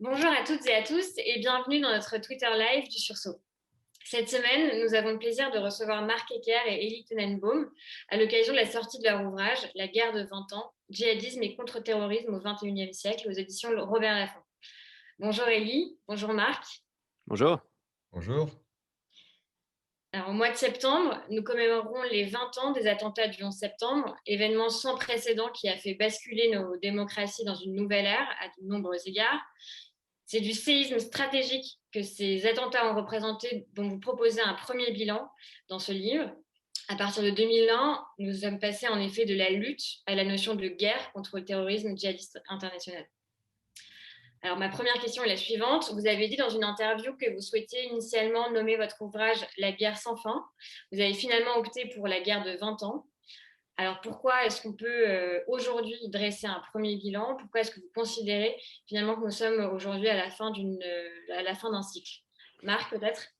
Bonjour à toutes et à tous et bienvenue dans notre Twitter Live du Sursaut. Cette semaine, nous avons le plaisir de recevoir Marc Ecker et Elie Tenenbaum à l'occasion de la sortie de leur ouvrage La guerre de 20 ans, djihadisme et contre-terrorisme au XXIe siècle aux éditions Robert Laffont. Bonjour Elie, bonjour Marc. Bonjour. Bonjour. Alors, au mois de septembre, nous commémorerons les 20 ans des attentats du 11 septembre, événement sans précédent qui a fait basculer nos démocraties dans une nouvelle ère à de nombreux égards. C'est du séisme stratégique que ces attentats ont représenté, dont vous proposez un premier bilan dans ce livre. À partir de 2001, nous sommes passés en effet de la lutte à la notion de guerre contre le terrorisme djihadiste international. Alors, ma première question est la suivante. Vous avez dit dans une interview que vous souhaitiez initialement nommer votre ouvrage La guerre sans fin. Vous avez finalement opté pour la guerre de 20 ans. Alors, pourquoi est-ce qu'on peut aujourd'hui dresser un premier bilan? Pourquoi est-ce que vous considérez finalement que nous sommes aujourd'hui à la fin d'un cycle? Marc, peut-être?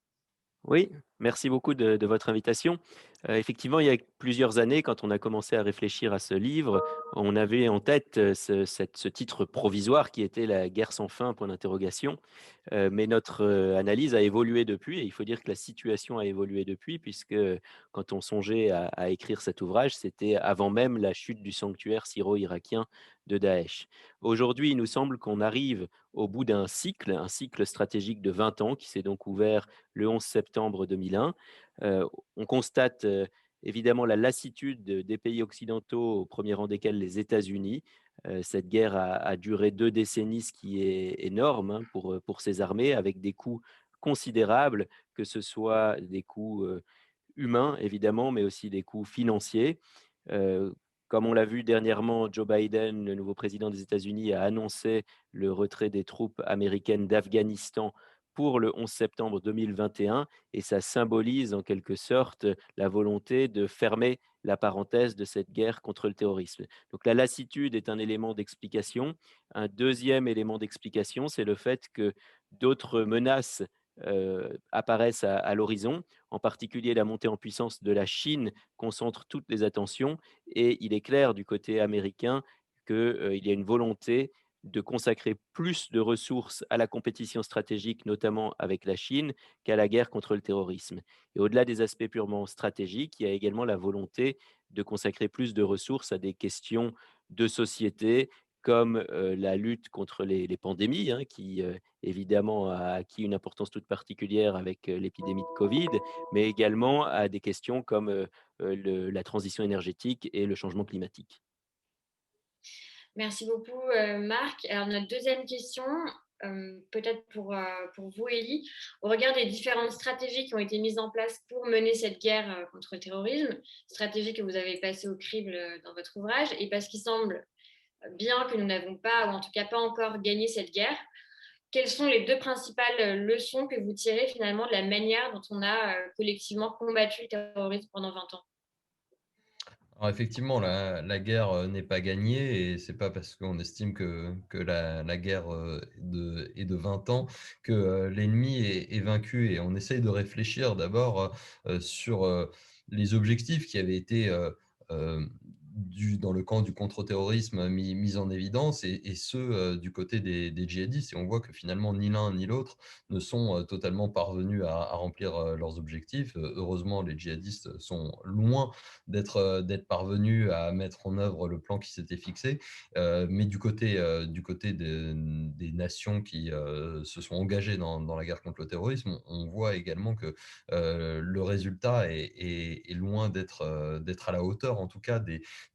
Oui, merci beaucoup de votre invitation. Effectivement, il y a plusieurs années, quand on a commencé à réfléchir à ce livre, on avait en tête, ce titre provisoire qui était «La guerre sans fin», point d'interrogation. Mais notre, analyse a évolué depuis et il faut dire que la situation a évolué depuis puisque, quand on songeait à écrire cet ouvrage, c'était avant même la chute du sanctuaire syro-irakien de Daesh. Aujourd'hui, il nous semble qu'on arrive au bout d'un cycle, un cycle stratégique de 20 ans qui s'est donc ouvert le 11 septembre 2001. On constate, évidemment la lassitude des pays occidentaux, au premier rang desquels les États-Unis. Cette guerre a duré 2 décennies, ce qui est énorme, hein, pour ces armées, avec des coûts considérables, que ce soit des coûts, humains évidemment, mais aussi des coûts financiers. Comme on l'a vu dernièrement, Joe Biden, le nouveau président des États-Unis, a annoncé le retrait des troupes américaines d'Afghanistan pour le 11 septembre 2021 et ça symbolise en quelque sorte la volonté de fermer la parenthèse de cette guerre contre le terrorisme. Donc la lassitude est un élément d'explication. Un deuxième élément d'explication, c'est le fait que d'autres menaces apparaissent à l'horizon, en particulier la montée en puissance de la Chine concentre toutes les attentions et il est clair du côté américain qu'il y a une volonté de consacrer plus de ressources à la compétition stratégique, notamment avec la Chine, qu'à la guerre contre le terrorisme. Et au-delà des aspects purement stratégiques, il y a également la volonté de consacrer plus de ressources à des questions de société, comme la lutte contre les pandémies, hein, qui évidemment a acquis une importance toute particulière avec l'épidémie de Covid, mais également à des questions comme la transition énergétique et le changement climatique. Merci beaucoup, Marc. Alors, notre deuxième question, peut-être pour vous, Élie, au regard des différentes stratégies qui ont été mises en place pour mener cette guerre contre le terrorisme, stratégies que vous avez passées au crible dans votre ouvrage, et parce qu'il semble bien que nous n'avons pas, ou en tout cas pas encore gagné cette guerre, quelles sont les deux principales leçons que vous tirez finalement de la manière dont on a collectivement combattu le terrorisme pendant 20 ans? Alors effectivement, la guerre, n'est pas gagnée et c'est pas parce qu'on estime que la guerre, est de 20 ans que, l'ennemi est vaincu et on essaye de réfléchir d'abord, sur, les objectifs qui avaient été, dans le camp du contre-terrorisme mis en évidence et ceux, du côté des djihadistes et on voit que finalement ni l'un ni l'autre ne sont, totalement parvenus à remplir, leurs objectifs. Heureusement les djihadistes sont loin d'être parvenus à mettre en œuvre le plan qui s'était fixé. Mais du côté des nations qui se sont engagées dans la guerre contre le terrorisme, on voit également que le résultat est loin d'être à la hauteur, en tout cas,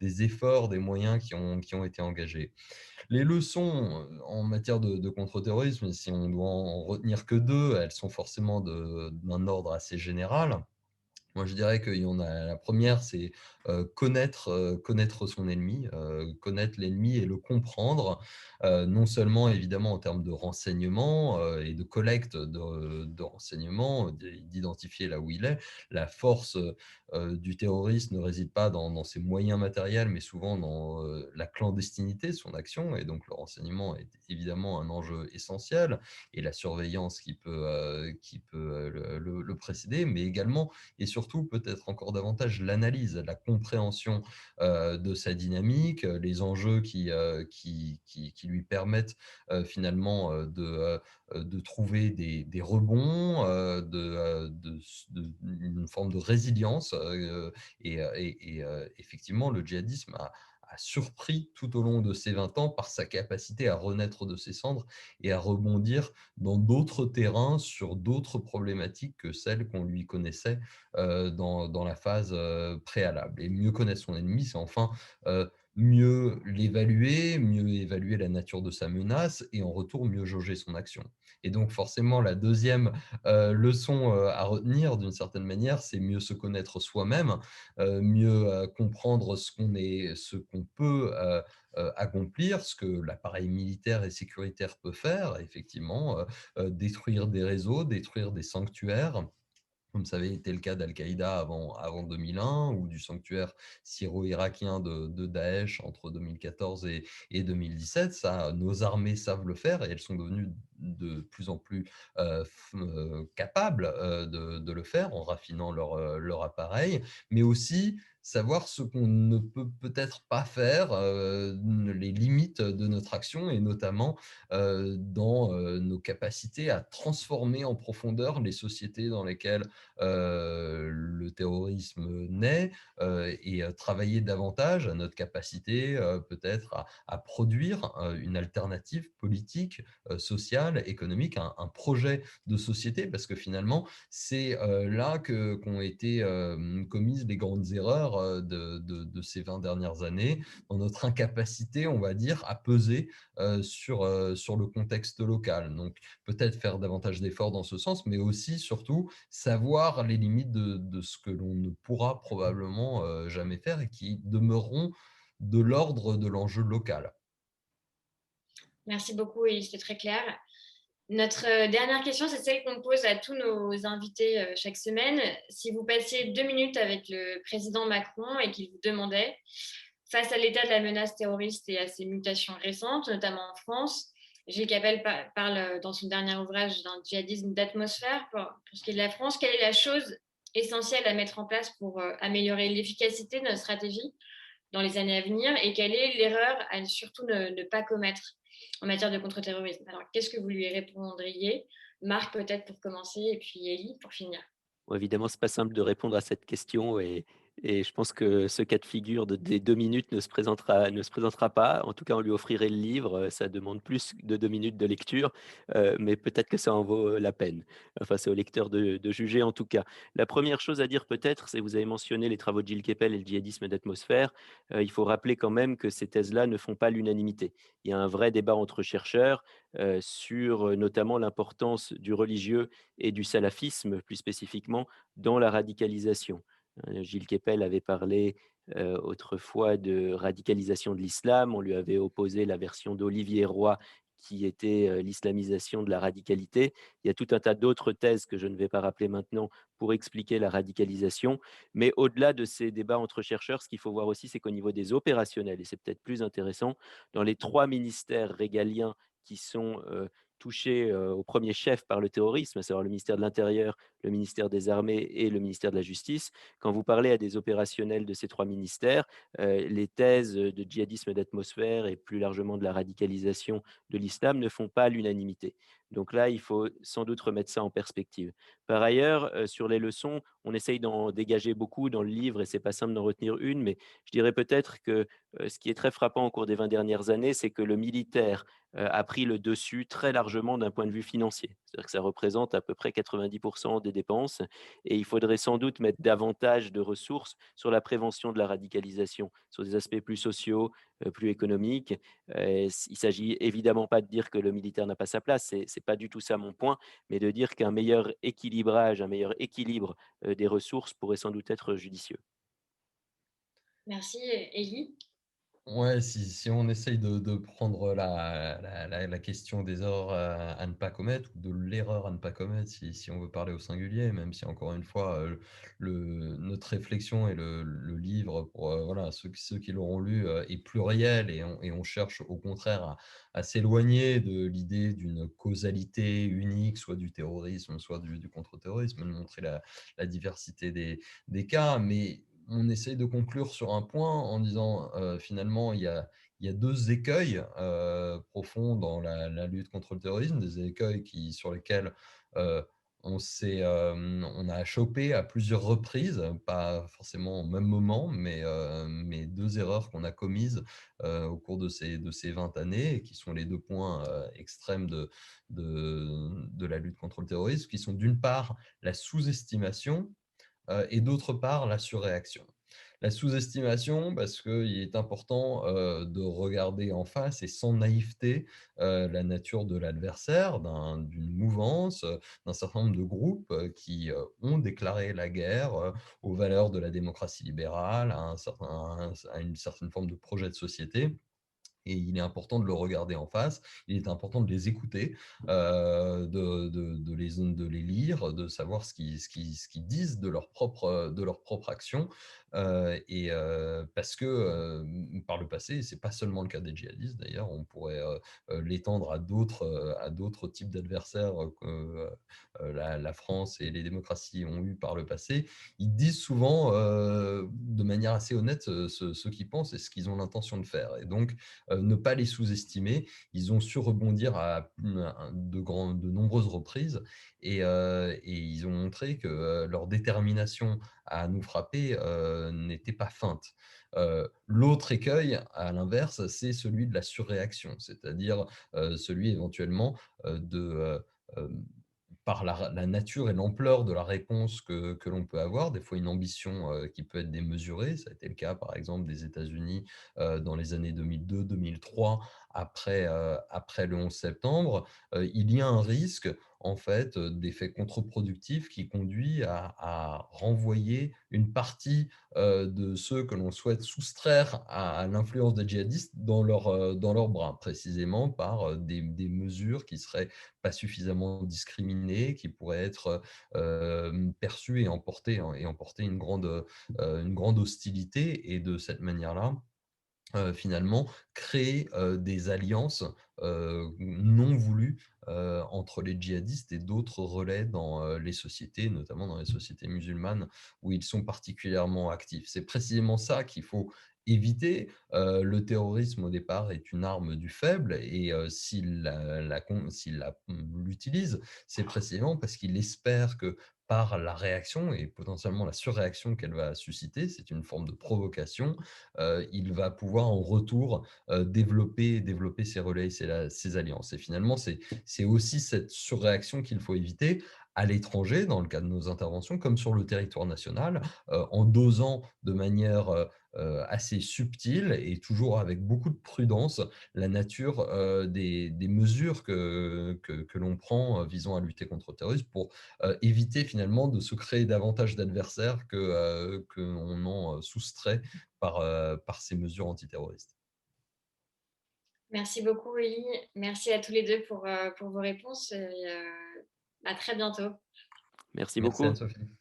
des efforts, des moyens qui ont été engagés. Les leçons en matière de contre-terrorisme, si on doit en retenir que deux, elles sont forcément d'un ordre assez général. Moi, je dirais qu'il y en a la première, c'est, connaître son ennemi, connaître l'ennemi et le comprendre, non seulement évidemment en termes de renseignements, et de collecte de renseignements, d'identifier là où il est. La force, du terroriste ne réside pas dans ses moyens matériels, mais souvent dans, la clandestinité de son action et donc le renseignement est évidemment un enjeu essentiel et la surveillance qui peut le précéder, mais également et surtout surtout peut-être encore davantage l'analyse, la compréhension de sa dynamique, les enjeux qui lui permettent finalement de trouver des rebonds, une forme de résilience. Effectivement, le djihadisme a surpris tout au long de ces 20 ans par sa capacité à renaître de ses cendres et à rebondir dans d'autres terrains, sur d'autres problématiques que celles qu'on lui connaissait dans la phase préalable. Et mieux connaître son ennemi, c'est enfin mieux l'évaluer, mieux évaluer la nature de sa menace et en retour mieux jauger son action. Et donc forcément, la deuxième leçon à retenir d'une certaine manière, c'est mieux se connaître soi-même, mieux comprendre ce qu'on peut accomplir, ce que l'appareil militaire et sécuritaire peut faire, effectivement, détruire des réseaux, détruire des sanctuaires, comme ça avait été le cas d'Al-Qaïda avant 2001 ou du sanctuaire syro-irakien de Daesh entre 2014 et 2017. Ça, nos armées savent le faire et elles sont devenues de plus en plus capables de le faire en raffinant leur appareil, mais aussi savoir ce qu'on ne peut peut-être pas faire, les limites de notre action et notamment dans nos capacités à transformer en profondeur les sociétés dans lesquelles le terrorisme naît et travailler davantage à notre capacité peut-être à produire une alternative politique, sociale, économique, un projet de société, parce que finalement, c'est là qu'ont été commises les grandes erreurs de ces 20 dernières années, dans notre incapacité, on va dire, à peser sur le contexte local. Donc, peut-être faire davantage d'efforts dans ce sens, mais aussi, surtout, savoir les limites de ce que l'on ne pourra probablement jamais faire et qui demeureront de l'ordre de l'enjeu local. Merci beaucoup, et c'est très clair. Notre dernière question, c'est celle qu'on pose à tous nos invités chaque semaine. Si vous passiez 2 minutes avec le président Macron et qu'il vous demandait, face à l'état de la menace terroriste et à ses mutations récentes, notamment en France, Gilles Kepel parle dans son dernier ouvrage d'un djihadisme d'atmosphère. Pour ce qui est de la France, quelle est la chose essentielle à mettre en place pour améliorer l'efficacité de notre stratégie dans les années à venir, et quelle est l'erreur à surtout ne pas commettre en matière de contre-terrorisme? Alors, qu'est-ce que vous lui répondriez? Marc, peut-être pour commencer, et puis Elie pour finir. Bon, évidemment, c'est pas simple de répondre à cette question et je pense que ce cas de figure des 2 minutes ne se présentera pas. En tout cas, on lui offrirait le livre, ça demande plus de 2 minutes de lecture, mais peut-être que ça en vaut, la peine. Enfin, c'est au lecteur de juger en tout cas. La première chose à dire peut-être, c'est vous avez mentionné les travaux de Gilles Kepel et le djihadisme d'atmosphère. Il faut rappeler quand même que ces thèses-là ne font pas l'unanimité. Il y a un vrai débat entre chercheurs, sur, notamment l'importance du religieux et du salafisme, plus spécifiquement, dans la radicalisation. Gilles Kepel avait parlé autrefois de radicalisation de l'islam. On lui avait opposé la version d'Olivier Roy qui était l'islamisation de la radicalité. Il y a tout un tas d'autres thèses que je ne vais pas rappeler maintenant pour expliquer la radicalisation. Mais au-delà de ces débats entre chercheurs, ce qu'il faut voir aussi, c'est qu'au niveau des opérationnels, et c'est peut-être plus intéressant, dans les 3 ministères régaliens qui sont touchés au premier chef par le terrorisme, à savoir le ministère de l'Intérieur, le ministère des Armées et le ministère de la Justice. Quand vous parlez à des opérationnels de ces 3 ministères, les thèses de djihadisme d'atmosphère et plus largement de la radicalisation de l'islam ne font pas l'unanimité. Donc là, il faut sans doute remettre ça en perspective. Par ailleurs, sur les leçons, on essaye d'en dégager beaucoup dans le livre et c'est pas simple d'en retenir une, mais je dirais peut-être que ce qui est très frappant au cours des 20 dernières années, c'est que le militaire a pris le dessus très largement d'un point de vue financier. C'est-à-dire que ça représente à peu près 90 des dépenses et il faudrait sans doute mettre davantage de ressources sur la prévention de la radicalisation, sur des aspects plus sociaux, plus économiques. Il s'agit évidemment pas de dire que le militaire n'a pas sa place, c'est pas du tout ça mon point, mais de dire qu'un meilleur équilibrage, un meilleur équilibre, des ressources pourrait sans doute être judicieux. Merci, Elie. Ouais, si on essaye de prendre la question des erreurs à ne pas commettre ou de l'erreur à ne pas commettre, si on veut parler au singulier, même si encore une fois, notre réflexion et le livre pour, voilà, ceux qui l'auront lu, est pluriel et on cherche au contraire à s'éloigner de l'idée d'une causalité unique, soit du terrorisme, soit du contre-terrorisme, de montrer la diversité des cas. Mais on essaye de conclure sur un point en disant, finalement, il y a 2 écueils, profonds dans la lutte contre le terrorisme, des écueils sur lesquels, heu, on a chopé à plusieurs reprises, pas forcément au même moment, mais 2 erreurs qu'on a commises, au cours de ces 20 années et qui sont les 2 points, extrêmes de la lutte contre le terrorisme, qui sont d'une part la sous-estimation et d'autre part la surréaction. La sous-estimation, parce qu'il est important de regarder en face et sans naïveté la nature de l'adversaire, d'une mouvance, d'un certain nombre de groupes qui ont déclaré la guerre aux valeurs de la démocratie libérale, à une certaine forme de projet de société. Et il est important de le regarder en face, il est important de les écouter, de les lire, de savoir ce qu'ils disent de leur propre action. Parce que par le passé, c'est pas seulement le cas des djihadistes d'ailleurs, on pourrait l'étendre à d'autres types d'adversaires que la France et les démocraties ont eu par le passé. Ils disent souvent de manière assez honnête ce qu'ils pensent et ce qu'ils ont l'intention de faire. Et donc, ne pas les sous-estimer. Ils ont su rebondir de nombreuses reprises et ils ont montré que leur détermination à nous frapper n'était pas feinte. L'autre écueil, à l'inverse, c'est celui de la surréaction, c'est-à-dire celui éventuellement de par la nature et l'ampleur de la réponse que l'on peut avoir, des fois une ambition qui peut être démesurée. Ça a été le cas, par exemple, des États-Unis dans les années 2002-2003, après le 11 septembre. Il y a un risque, en fait, d'effet contre-productif qui conduit à renvoyer une partie de ceux que l'on souhaite soustraire à l'influence des djihadistes dans leurs bras, précisément par des mesures qui seraient pas suffisamment discriminés, qui pourraient être perçus et emporter une grande hostilité. Et de cette manière-là, finalement, créer des alliances non voulues entre les djihadistes et d'autres relais dans les sociétés, notamment dans les sociétés musulmanes où ils sont particulièrement actifs. C'est précisément ça qu'il faut éviter. Le terrorisme, au départ, est une arme du faible et l'utilise, c'est précisément parce qu'il espère que par la réaction et potentiellement la surréaction qu'elle va susciter, c'est une forme de provocation, il va pouvoir en retour développer ses relais, ses alliances. Et finalement, c'est aussi cette surréaction qu'il faut éviter à l'étranger, dans le cadre de nos interventions, comme sur le territoire national, en dosant de manière assez subtile et toujours avec beaucoup de prudence la nature des mesures que l'on prend visant à lutter contre le terrorisme pour éviter finalement de se créer davantage d'adversaires que l'on en soustrait par ces mesures antiterroristes. Merci beaucoup, Élie. Merci à tous les deux pour vos réponses et à très bientôt. Merci Merci beaucoup. Anne-Sophie.